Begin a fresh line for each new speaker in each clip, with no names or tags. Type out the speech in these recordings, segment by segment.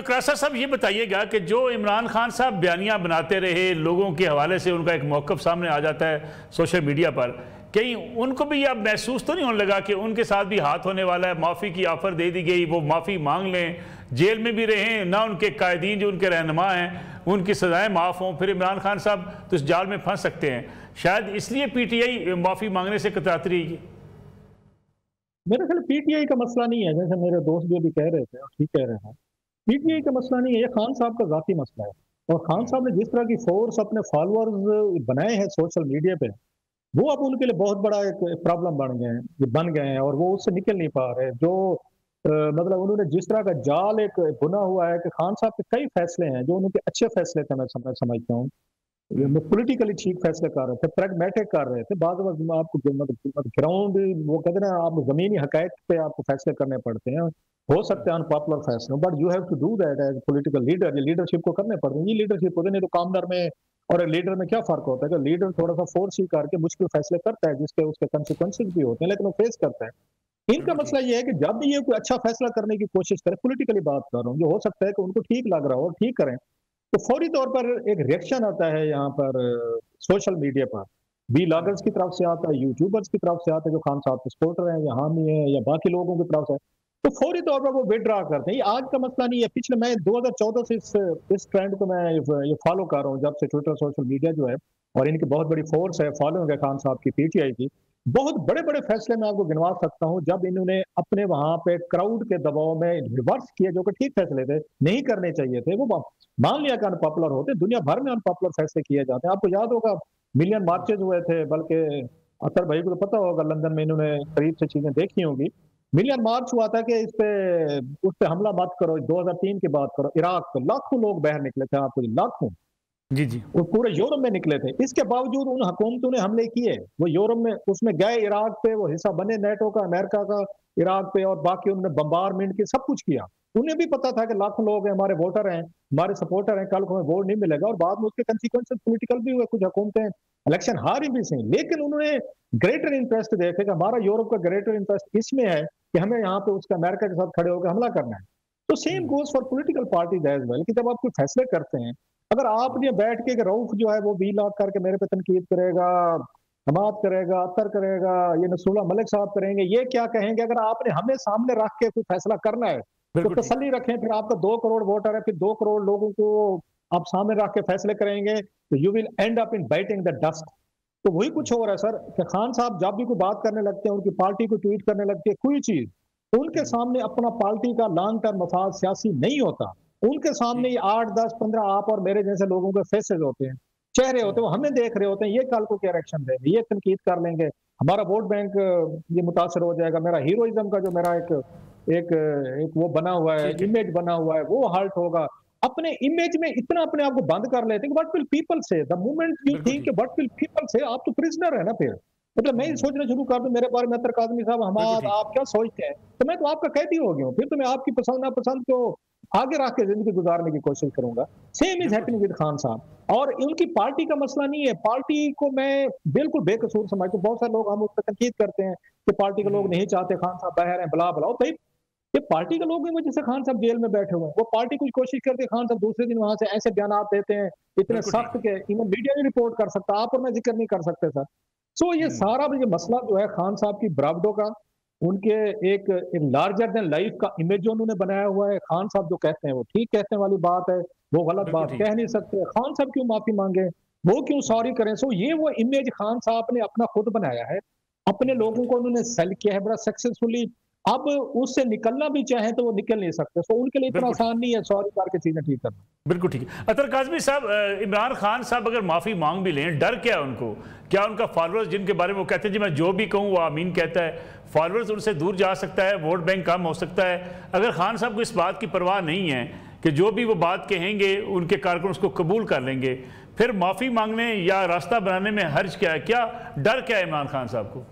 Crassa साहब ये बताइएगा कि जो इमरान खान साहब बयानियां बनाते रहे, लोगों के हवाले से उनका एक मौक़िफ़ सामने आ जाता है सोशल मीडिया पर, कहीं उनको भी अब महसूस तो नहीं होने लगा कि उनके साथ भी हाथ होने वाला है, माफ़ी की ऑफ़र दे दी गई, वो माफ़ी मांग लें, जेल में भी रहें ना, उनके कायदीन जो उनके रहनुमा हैं उनकी सज़ाएँ माफ़ हों, फिर इमरान खान साहब तो इस जाल में फंस सकते हैं। शायद इसलिए PTI माफ़ी मांगने से कतराती रही है।
मेरे ख्याल PTI का मसला नहीं है, जैसे मेरे दोस्त भी अभी कह रहे थे और ठीक कह रहे हैं। PTI का मसला नहीं है, ये खान साहब का ज़ाती मसला है। और खान साहब ने जिस तरह की फोर्स अपने फॉलोअर्स बनाए हैं सोशल मीडिया पे, वो अब उनके लिए बहुत बड़ा एक प्रॉब्लम बन गए हैं और वो उससे निकल नहीं पा रहे। जो मतलब उन्होंने जिस तरह का जाल एक बुना हुआ है कि खान साहब के कई फैसले हैं जो उनके अच्छे फैसले थे, मैं समझता हूँ पॉलिटिकली ठीक फैसले कर रहे थे, प्रैग्मेटिक कर रहे थे। बाद में आपको मतलब ग्राउंड, वो कहते हैं ना, आप जमीनी हकायक पे आपको फैसले करने पड़ते हैं। हो सकते हैं अनपॉपुलर फैसले, but you have to do that as political leader. ये लीडरशिप को करने पड़ते हैं, ये लीडरशिप होते नहीं तो कामदार में और लीडर में क्या फर्क होता है कि लीडर थोड़ा सा फोर्स ही करके मुश्किल फैसले करता है जिसके उसके कंसिक्वेंसेस भी होते हैं, लेकिन वो फेस करता है। इनका मसला ये है कि जब भी ये कोई अच्छा फैसला करने की कोशिश करे, पॉलिटिकली बात कर रहा हूँ, जो हो सकता है कि उनको ठीक लग रहा हो और ठीक करें, तो फौरी तौर पर एक रिएक्शन आता है यहाँ पर सोशल मीडिया पर, बी लॉगर्स की तरफ से आता है, यूट्यूबर्स की तरफ से आता है जो खान साहब के सपोर्टर हैं या हामी हैं या बाकी लोगों की तरफ से, तो फौरी तौर पर वो विड्रॉ करते हैं। ये आज का मसला नहीं है, पिछले मैं 2014 से इस ट्रेंड को मैं ये फॉलो कर रहा हूँ, जब से ट्विटर सोशल मीडिया जो है और इनकी बहुत बड़ी फोर्स है, फॉलोइंग है खान साहब की PTI की। बहुत बड़े बड़े फैसले मैं आपको गिनवा सकता हूँ जब इन्होंने अपने वहां पे क्राउड के दबाव में रिवर्स किए, जो कि ठीक फैसले थे, नहीं करने चाहिए थे। वो मान लिया कि अनपॉपुलर होते, दुनिया भर में अनपॉपुलर फैसले किए जाते हैं। आपको याद होगा मिलियन मार्चेज हुए थे, बल्कि अतर भाई को तो पता होगा, लंदन में इन्होंने करीब से चीजें देखी होंगी। मिलियन मार्च हुआ था कि उस पे हमला मत करो, 2003 की बात करो, इराक पे लाखों लोग बाहर निकले थे, आपको लाखों,
जी जी,
वो पूरे यूरोप में निकले थे। इसके बावजूद उन हुकूमतों ने हमले किए, वो यूरोप में उसमें गए, इराक पे वो हिस्सा बने नेटो का, अमेरिका का, इराक पे, और बाकी उन्होंने बम्बारमेंट की, सब कुछ किया। उन्हें भी पता था कि लाखों लोग हैं, हमारे वोटर हैं, हमारे सपोर्टर हैं, कल को हमें वोट नहीं मिलेगा, और बाद में उसके कंसिक्वेंसेस पॉलिटिकल भी हुए, कुछ हुकूमतें इलेक्शन हारी भी सही, लेकिन उन्होंने ग्रेटर इंटरेस्ट देखे कि हमारा यूरोप का ग्रेटर इंटरेस्ट इसमें है कि हमें यहाँ पे उसका अमेरिका के साथ खड़े होकर हमला करना है। तो same goes for political parties as well, कि जब आप कोई फैसले करते हैं, अगर आपने बैठ के रऊफ जो है वो वीलॉग करके मेरे पे तनकीद करेगा, हमाद करेगा, अतर करेगा, ये नसरुल्लाह मलिक साहब करेंगे, ये क्या कहेंगे, अगर आपने हमें सामने रख के कोई फैसला करना है तो तसल्ली रखें। फिर आपका 2 करोड़ वोटर है, फिर 2 करोड़ लोगों को आप सामने रख के फैसले करेंगे तो you will and up in biting the dust. तो वही कुछ हो रहा है सर, कि खान साहब जब भी कोई बात करने लगते हैं, उनकी पार्टी को ट्वीट करने लगती है कोई चीज, तो उनके सामने अपना पार्टी का लॉन्ग टर्म मफाद सियासी नहीं होता। उनके सामने ये 8, 10, 15 आप और मेरे जैसे लोगों के फेसेस होते हैं, चेहरे होते हैं, वो हमें देख रहे होते हैं, ये कल को क्या रिएक्शन देंगे, ये तनकीद कर लेंगे, हमारा वोट बैंक ये मुतासर हो जाएगा, मेरा हीरोइज्म का जो मेरा एक वो बना हुआ है, इमेज बना हुआ है, वो हर्ट होगा। अपने इमेज में इतना अपने आप को बंद कर लेते हैं, व्हाट विल पीपल से, the moment you think what will people से, आप तो प्रिजनर है ना। फिर मतलब मैं सोचना शुरू कर दूं मेरे बारे में, अतर काज़मी साहब हमाद आप क्या सोचते हैं, तो मैं तो आपका कैदी हो गया हूँ, फिर तो मैं आपकी पसंद नापसंद को आगे रख के जिंदगी गुजारने की कोशिश करूंगा। Same is happening with Khan साहब। और उनकी पार्टी का मसला नहीं है, पार्टी को मैं बिल्कुल बेकसूर समझता हूँ। बहुत सारे लोग हम उस पर तनकीद करते हैं कि पार्टी के लोग नहीं चाहते खान साहब बाहर हैं, बला बलाओ भाई, ये पार्टी के लोग हैं वजह से खान साहब जेल में बैठे हुए हैं। वो पार्टी कुछ कोशिश करती है, खान साहब दूसरे दिन वहां से ऐसे बयान देते हैं इतने सख्त के इवन मीडिया नहीं रिपोर्ट कर सकता, आप और मैं जिक्र नहीं कर सकते सर। सो ये सारा ये मसला जो है खान साहब की बराबरों का, उनके एक लार्जर देन लाइफ का इमेज जो उन्होंने बनाया हुआ है। खान साहब जो कहते हैं वो ठीक कहने वाली बात है, वो गलत बात कह नहीं सकते। खान साहब क्यों माफी मांगे, वो क्यों सॉरी करें। सो ये वो इमेज खान साहब ने अपना खुद बनाया है, अपने लोगों को उन्होंने सेल किया है बड़ा सक्सेसफुली। अब उससे निकलना भी चाहे तो वो निकल नहीं सकते। सो उनके लिए इतना आसान नहीं है सॉरी करके चीजें ठीक करना।
बिल्कुल ठीक है। अतर काज़मी साहब, इमरान खान साहब अगर माफ़ी मांग भी लें, डर क्या है उनको? क्या उनका फॉलोअर्स जिनके बारे में वो कहते हैं जी मैं जो भी कहूँ वो आमीन कहता है, फॉलोअर्स उनसे दूर जा सकता है, वोट बैंक कम हो सकता है? अगर खान साहब को इस बात की परवाह नहीं है कि जो भी वो बात कहेंगे उनके कारकुन उसको कबूल कर लेंगे, फिर माफ़ी मांगने या रास्ता बनाने में हर्ज क्या है? क्या डर क्या है इमरान खान साहब को?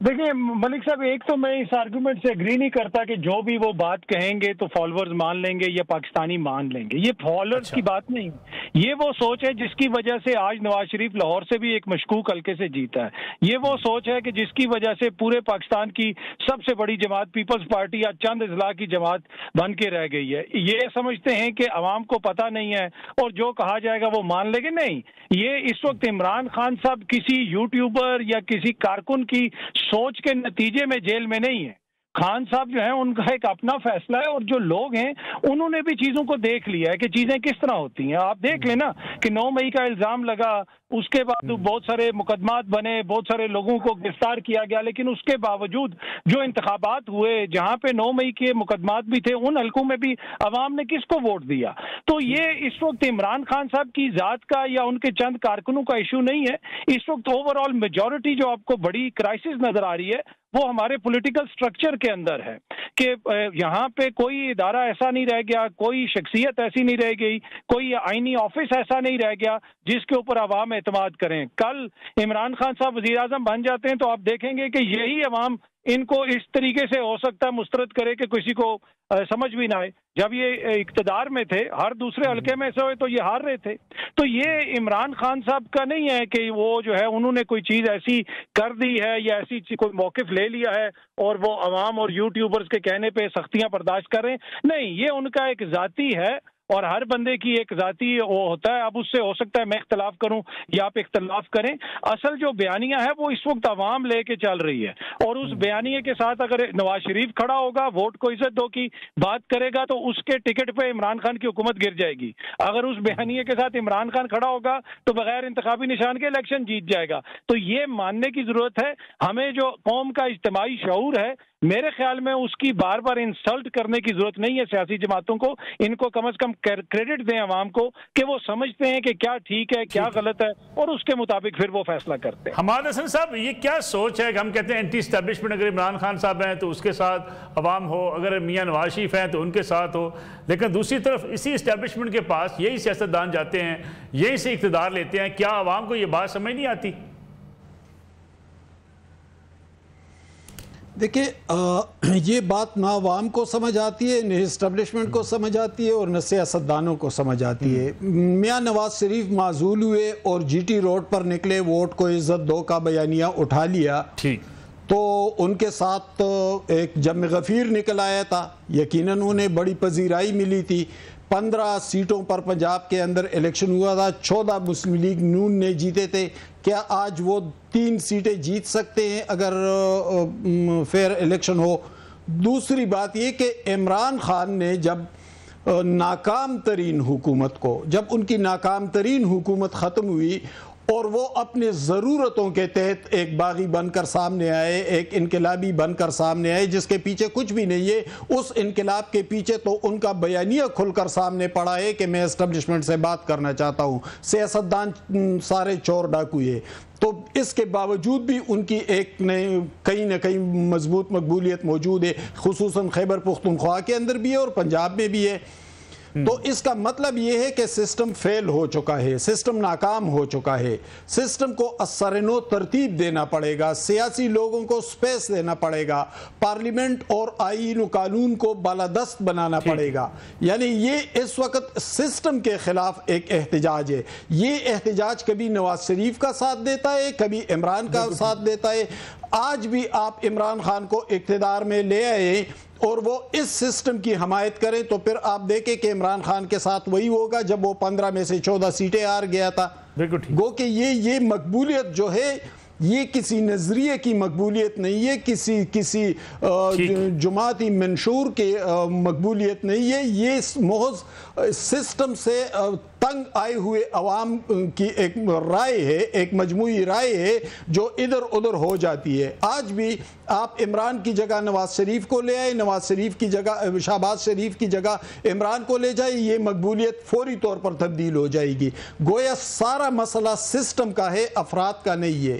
देखिए मलिक साहब, एक तो मैं इस आर्गुमेंट से एग्री नहीं करता कि जो भी वो बात कहेंगे तो फॉलोअर्स मान लेंगे या पाकिस्तानी मान लेंगे। ये फॉलोअर्स की बात नहीं, یہ وہ سوچ ہے جس کی وجہ سے آج نواز شریف لاہور سے بھی ایک مشکوک حلقے سے جیتا ہے۔ یہ وہ سوچ ہے کہ جس کی وجہ سے پورے پاکستان کی سب سے بڑی جماعت پیپلز پارٹی یا چند اضلاع کی جماعت بن کے رہ گئی ہے۔ یہ سمجھتے ہیں کہ عوام کو پتہ نہیں ہے اور جو کہا جائے گا وہ مان لے گے، نہیں۔ یہ اس وقت عمران خان صاحب کسی یوٹیوبر یا کسی کارکن کی سوچ کے نتیجے میں جیل میں نہیں ہے۔ خان صاحب جو ہیں ان کا ایک اپنا فیصلہ ہے، اور جو لوگ ہیں انہوں نے بھی چیزوں کو دیکھ لیا ہے کہ چیزیں کس طرح ہوتی ہیں۔ آپ دیکھ لیں نا کہ 9 مئی کا الزام لگا، اس کے بعد بہت سارے مقدمات بنے، بہت سارے لوگوں کو گرفتار کیا گیا، لیکن اس کے باوجود جو انتخابات ہوئے جہاں پہ 9 مئی کے مقدمات بھی تھے، ان حلقوں میں بھی عوام نے کس کو ووٹ دیا؟ تو یہ اس وقت عمران خان صاحب کی ذات کا یا ان کے چند کارکنوں کا ایشو نہیں ہے۔ اس وقت اوور آل میجورٹی جو آپ کو بڑی کرائسس نظر آ رہی ہے وہ ہمارے پولیٹیکل سٹرکچر کے اندر ہے کہ یہاں پہ کوئی ادارہ ایسا نہیں رہ گیا، کوئی شخصیت ایسی نہیں رہ گئی، کوئی آئینی آفس ایسا نہیں رہ گیا جس کے اوپر عوام اعتماد کریں۔ کل عمران خان صاحب وزیر اعظم بن جاتے ہیں تو آپ دیکھیں گے کہ یہی عوام ان کو اس طریقے سے ہو سکتا ہے مسترد کرے کہ کسی کو سمجھ بھی نہ آئے۔ جب یہ اقتدار میں تھے، ہر دوسرے حلقے میں ایسے ہوئے تو یہ ہار رہے تھے۔ تو یہ عمران خان صاحب کا نہیں ہے کہ وہ جو ہے انہوں نے کوئی چیز ایسی کر دی ہے یا ایسی کوئی موقف لے لیا ہے اور وہ عوام اور یوٹیوبرز کے کہنے پہ سختیاں برداشت کر رہے ہیں، نہیں، یہ ان کا ایک ذاتی ہے اور ہر بندے کی ایک ذاتی وہ ہوتا ہے۔ اب اس سے ہو سکتا ہے میں اختلاف کروں یا آپ اختلاف کریں، اصل جو بیانیہ ہے وہ اس وقت عوام لے کے چل رہی ہے، اور اس بیانیے کے ساتھ اگر نواز شریف کھڑا ہوگا، ووٹ کو عزت دو کی بات کرے گا، تو اس کے ٹکٹ پہ عمران خان کی حکومت گر جائے گی۔ اگر اس بیانیے کے ساتھ عمران خان کھڑا ہوگا تو بغیر انتخابی نشان کے الیکشن جیت جائے گا۔ تو یہ ماننے کی ضرورت ہے ہمیں، جو قوم کا اجتماعی شعور ہے، میرے خیال میں اس کی بار بار انسلٹ کرنے کی ضرورت نہیں ہے سیاسی جماعتوں کو۔ ان کو کم از کم کریڈٹ دیں عوام کو کہ وہ سمجھتے ہیں کہ کیا ٹھیک ہے کیا غلط ہے، اور اس کے مطابق پھر وہ فیصلہ کرتے ہیں۔
حماد حسن صاحب، یہ کیا سوچ ہے کہ ہم کہتے ہیں اینٹی اسٹیبلشمنٹ، اگر عمران خان صاحب ہیں تو اس کے ساتھ عوام ہو، اگر میاں نواز شریف ہیں تو ان کے ساتھ ہو، لیکن دوسری طرف اسی اسٹیبلشمنٹ کے پاس یہی سیاستدان جاتے ہیں، یہی سے اقتدار لیتے ہیں، کیا عوام کو یہ بات سمجھ نہیں آتی؟
دیکھیں، یہ بات نہ عوام کو سمجھ آتی ہے، نہ اسٹیبلشمنٹ کو سمجھ آتی ہے، اور نہ سیاستدانوں کو سمجھ آتی ہے۔ میاں نواز شریف معزول ہوئے اور جی ٹی روڈ پر نکلے، ووٹ کو عزت دو کا بیانیہ اٹھا لیا، تو ان کے ساتھ ایک جم غفیر نکل آیا تھا، یقیناً انہیں بڑی پذیرائی ملی تھی۔ 15 سیٹوں پر پنجاب کے اندر الیکشن ہوا تھا، 14 مسلم لیگ نون نے جیتے تھے۔ کیا آج وہ 3 سیٹیں جیت سکتے ہیں اگر فیئر الیکشن ہو؟ دوسری بات یہ کہ عمران خان نے جب ناکام ترین حکومت کو، جب ان کی ناکام ترین حکومت ختم ہوئی اور وہ اپنے ضرورتوں کے تحت ایک باغی بن کر سامنے آئے، ایک انقلابی بن کر سامنے آئے جس کے پیچھے کچھ بھی نہیں ہے، اس انقلاب کے پیچھے تو ان کا بیانیہ کھل کر سامنے پڑا ہے کہ میں اسٹیبلشمنٹ سے بات کرنا چاہتا ہوں، سیاستدان سارے چور ڈاکو ہے۔ تو اس کے باوجود بھی ان کی ایک کہیں نہ کہیں مضبوط مقبولیت موجود ہے، خصوصاً خیبر پختونخوا کے اندر بھی ہے اور پنجاب میں بھی ہے۔ تو اس کا مطلب یہ ہے کہ سسٹم فیل ہو چکا ہے، سسٹم ناکام ہو چکا ہے، سسٹم کو اثر نو ترتیب دینا پڑے گا، سیاسی لوگوں کو سپیس دینا پڑے گا، پارلیمنٹ اور آئین و قانون کو بالادست بنانا پڑے گا۔ یعنی یہ اس وقت سسٹم کے خلاف ایک احتجاج ہے۔ یہ احتجاج کبھی نواز شریف کا ساتھ دیتا ہے، کبھی عمران کا ساتھ دیتا ہے۔ آج بھی آپ عمران خان کو اقتدار میں لے آئے اور وہ اس سسٹم کی حمایت کریں تو پھر آپ دیکھیں کہ عمران خان کے ساتھ وہی ہوگا جب وہ 15 میں سے 14 سیٹیں ہار گیا تھا۔ گو کہ یہ مقبولیت جو ہے یہ کسی نظریے کی مقبولیت نہیں ہے، کسی جماعتی منشور کی مقبولیت نہیں ہے، یہ محض سسٹم سے تنگ آئے ہوئے عوام کی ایک رائے ہے، ایک مجموعی رائے ہے جو ادھر ادھر ہو جاتی ہے۔ آج بھی آپ عمران کی جگہ نواز شریف کو لے آئے، نواز شریف کی جگہ شہباز شریف کی جگہ عمران کو لے جائے، یہ مقبولیت فوری طور پر تبدیل ہو جائے گی۔ گویا سارا مسئلہ سسٹم کا ہے، افراد کا نہیں ہے۔